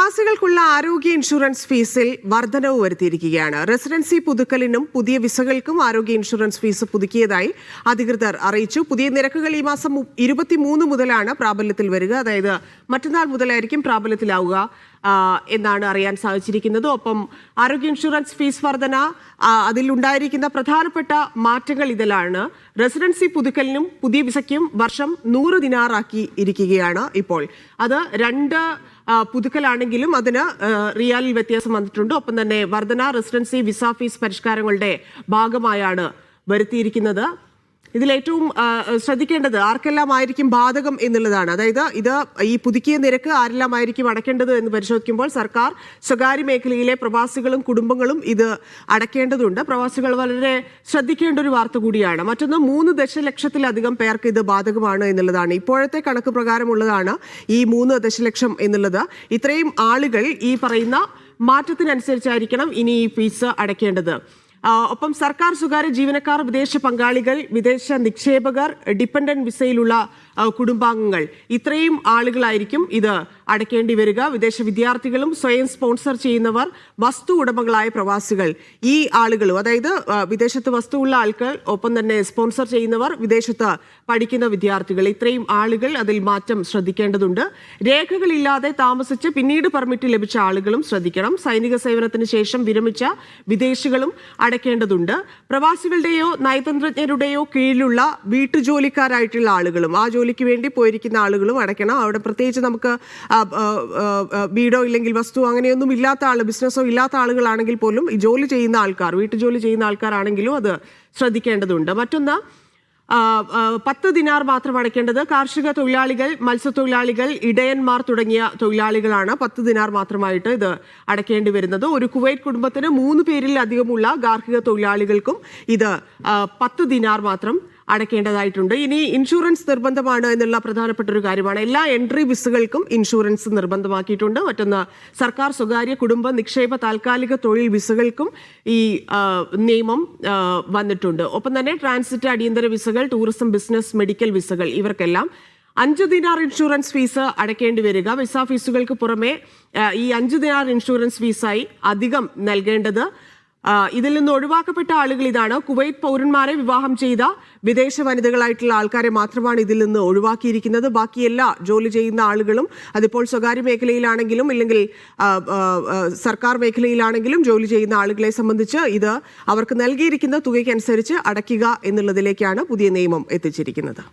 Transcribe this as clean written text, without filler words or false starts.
പ്രവാസികൾക്കുള്ള ആരോഗ്യ ഇൻഷുറൻസ് ഫീസിൽ വർധനവ് വരുത്തിയിരിക്കുകയാണ്. റെസിഡൻസി പുതുക്കലിനും പുതിയ വിസകൾക്കും ആരോഗ്യ ഇൻഷുറൻസ് ഫീസ് പുതുക്കിയതായി അധികൃതർ അറിയിച്ചു. പുതിയ നിരക്കുകൾ ഈ മാസം 23 മുതലാണ് പ്രാബല്യത്തിൽ വരിക. അതായത് മറ്റന്നാൾ മുതലായിരിക്കും പ്രാബല്യത്തിലാവുക എന്നാണ് അറിയാൻ സാധിച്ചിരിക്കുന്നത്. ഒപ്പം ആരോഗ്യ ഇൻഷുറൻസ് ഫീസ് വർധന അതിലുണ്ടായിരിക്കുന്ന പ്രധാനപ്പെട്ട മാറ്റങ്ങൾ ഇതിലാണ്. റെസിഡൻസി പുതുക്കലിനും പുതിയ വിസയ്ക്കും വർഷം 100 ദിനാറാക്കി ഇരിക്കുകയാണ് ഇപ്പോൾ. അത് 2 പുതുക്കലാണെങ്കിലും അതിന് റിയാലിൽ വ്യത്യാസം വന്നിട്ടുണ്ട്. ഒപ്പം തന്നെ വർധന റെസിഡൻസി വിസ ഫീസ് പരിഷ്കാരങ്ങളുടെ ഭാഗമായാണ് വരുത്തിയിരിക്കുന്നത്. ഇതിലേറ്റവും ശ്രദ്ധിക്കേണ്ടത് ആർക്കെല്ലാമായിരിക്കും ബാധകം എന്നുള്ളതാണ്. അതായത് ഈ പുതുക്കിയ നിരക്ക് ആരെല്ലാമായിരിക്കും അടയ്ക്കേണ്ടത് എന്ന് പരിശോധിക്കുമ്പോൾ സർക്കാർ, സ്വകാര്യ മേഖലയിലെ പ്രവാസികളും കുടുംബങ്ങളും ഇത് അടയ്ക്കേണ്ടതുണ്ട്. പ്രവാസികൾ വളരെ ശ്രദ്ധിക്കേണ്ട ഒരു വാർത്ത കൂടിയാണ്. മറ്റൊന്ന് 3 ദശലക്ഷത്തിലധികം പേർക്ക് ഇത് ബാധകമാണ് എന്നുള്ളതാണ്. ഇപ്പോഴത്തെ കണക്ക് പ്രകാരമുള്ളതാണ് ഈ 3 ദശലക്ഷം എന്നുള്ളത്. ഇത്രയും ആളുകൾ ഈ പറയുന്ന മാറ്റത്തിനനുസരിച്ചായിരിക്കണം ഇനി ഈ ഫീസ് അടയ്ക്കേണ്ടത്. ഒപ്പം സർക്കാർ, സ്വകാര്യ ജീവനക്കാർ, വിദേശ പങ്കാളികൾ, വിദേശ നിക്ഷേപകർ, ഡിപ്പെൻഡന്റ് വിസയിലുള്ള കുടുംബാംഗങ്ങൾ, ഇത്രയും ആളുകളായിരിക്കും ഇത് അടയ്ക്കേണ്ടി വരിക. വിദേശ വിദ്യാർത്ഥികളും സ്വയം സ്പോൺസർ ചെയ്യുന്നവർ, വസ്തു ഉടമകളായ പ്രവാസികൾ, ഈ ആളുകളും, അതായത് വിദേശത്ത് വസ്തുവുള്ള ആൾക്കാർ, ഒപ്പം തന്നെ സ്പോൺസർ ചെയ്യുന്നവർ, വിദേശത്ത് പഠിക്കുന്ന വിദ്യാർത്ഥികൾ, ഇത്രയും ആളുകൾ അതിൽ മാറ്റം ശ്രദ്ധിക്കേണ്ടതുണ്ട്. രേഖകളില്ലാതെ താമസിച്ച് പിന്നീട് പെർമിറ്റ് ലഭിച്ച ആളുകളും ശ്രദ്ധിക്കണം. സൈനിക സേവനത്തിന് ശേഷം വിരമിച്ച വിദേശികളും അടയ്ക്കേണ്ടതുണ്ട്. പ്രവാസികളുടെയോ നയതന്ത്രജ്ഞരുടെയോ കീഴിലുള്ള വീട്ടുജോലിക്കാരായിട്ടുള്ള ആളുകളും, ആ ജോലിക്ക് വേണ്ടി പോയിരിക്കുന്ന ആളുകളും അടയ്ക്കണം. അവിടെ പ്രത്യേകിച്ച് നമുക്ക് വീടോ ഇല്ലെങ്കിൽ വസ്തു അങ്ങനെയൊന്നും ഇല്ലാത്ത ആൾ, ബിസിനസ്സോ ഇല്ലാത്ത ആളുകളാണെങ്കിൽ പോലും ഈ ജോലി ചെയ്യുന്ന ആൾക്കാർ, വീട്ടുജോലി ചെയ്യുന്ന ആൾക്കാരാണെങ്കിലും അത് ശ്രദ്ധിക്കേണ്ടതുണ്ട്. മറ്റൊന്ന് 10 ദിനാർ മാത്രം അടയ്ക്കേണ്ടത് കാർഷിക തൊഴിലാളികൾ, മത്സ്യത്തൊഴിലാളികൾ, ഇടയന്മാർ തുടങ്ങിയ തൊഴിലാളികളാണ് 10 ദിനാർ മാത്രമായിട്ട് ഇത് അടയ്ക്കേണ്ടി വരുന്നത്. ഒരു കുവൈറ്റ് കുടുംബത്തിന് 3 പേരിൽ അധികമുള്ള ഗാർഹിക തൊഴിലാളികൾക്കും ഇത് 10 ദിനാർ മാത്രം അടയ്ക്കേണ്ടതായിട്ടുണ്ട്. ഇനി ഇൻഷുറൻസ് നിർബന്ധമാണ് എന്നുള്ള പ്രധാനപ്പെട്ട ഒരു കാര്യമാണ്. എല്ലാ എൻട്രി വിസകൾക്കും ഇൻഷുറൻസ് നിർബന്ധമാക്കിയിട്ടുണ്ട്. മറ്റൊന്ന് സർക്കാർ, സ്വകാര്യ, കുടുംബ, നിക്ഷേപ, താൽക്കാലിക തൊഴിൽ വിസകൾക്കും ഈ നിയമം വന്നിട്ടുണ്ട്. ഒപ്പം തന്നെ ട്രാൻസിറ്റ്, അടിയന്തര വിസകൾ, ടൂറിസം, ബിസിനസ്, മെഡിക്കൽ വിസകൾ, ഇവർക്കെല്ലാം 5 ദിനാർ ഇൻഷുറൻസ് ഫീസ് അടയ്ക്കേണ്ടി വരിക. വിസ ഫീസുകൾക്ക് പുറമെ ഈ 5 ദിനാർ ഇൻഷുറൻസ് ഫീസായി അധികം നൽകേണ്ടത്. ഇതിൽ നിന്ന് ഒഴിവാക്കപ്പെട്ട ആളുകൾ ഇതാണ്. കുവൈറ്റ് പൗരന്മാരെ വിവാഹം ചെയ്ത വിദേശ വനിതകളായിട്ടുള്ള ആൾക്കാരെ മാത്രമാണ് ഇതിൽ നിന്ന് ഒഴിവാക്കിയിരിക്കുന്നത്. ബാക്കി എല്ലാ ജോലി ചെയ്യുന്ന ആളുകളും, അതിപ്പോൾ സ്വകാര്യ മേഖലയിലാണെങ്കിലും ഇല്ലെങ്കിൽ സർക്കാർ മേഖലയിലാണെങ്കിലും ജോലി ചെയ്യുന്ന ആളുകളെ സംബന്ധിച്ച് ഇത് അവർക്ക് നൽകിയിരിക്കുന്ന തുകയ്ക്കനുസരിച്ച് അടയ്ക്കുക എന്നുള്ളതിലേക്കാണ് പുതിയ നിയമം എത്തിച്ചിരിക്കുന്നത്.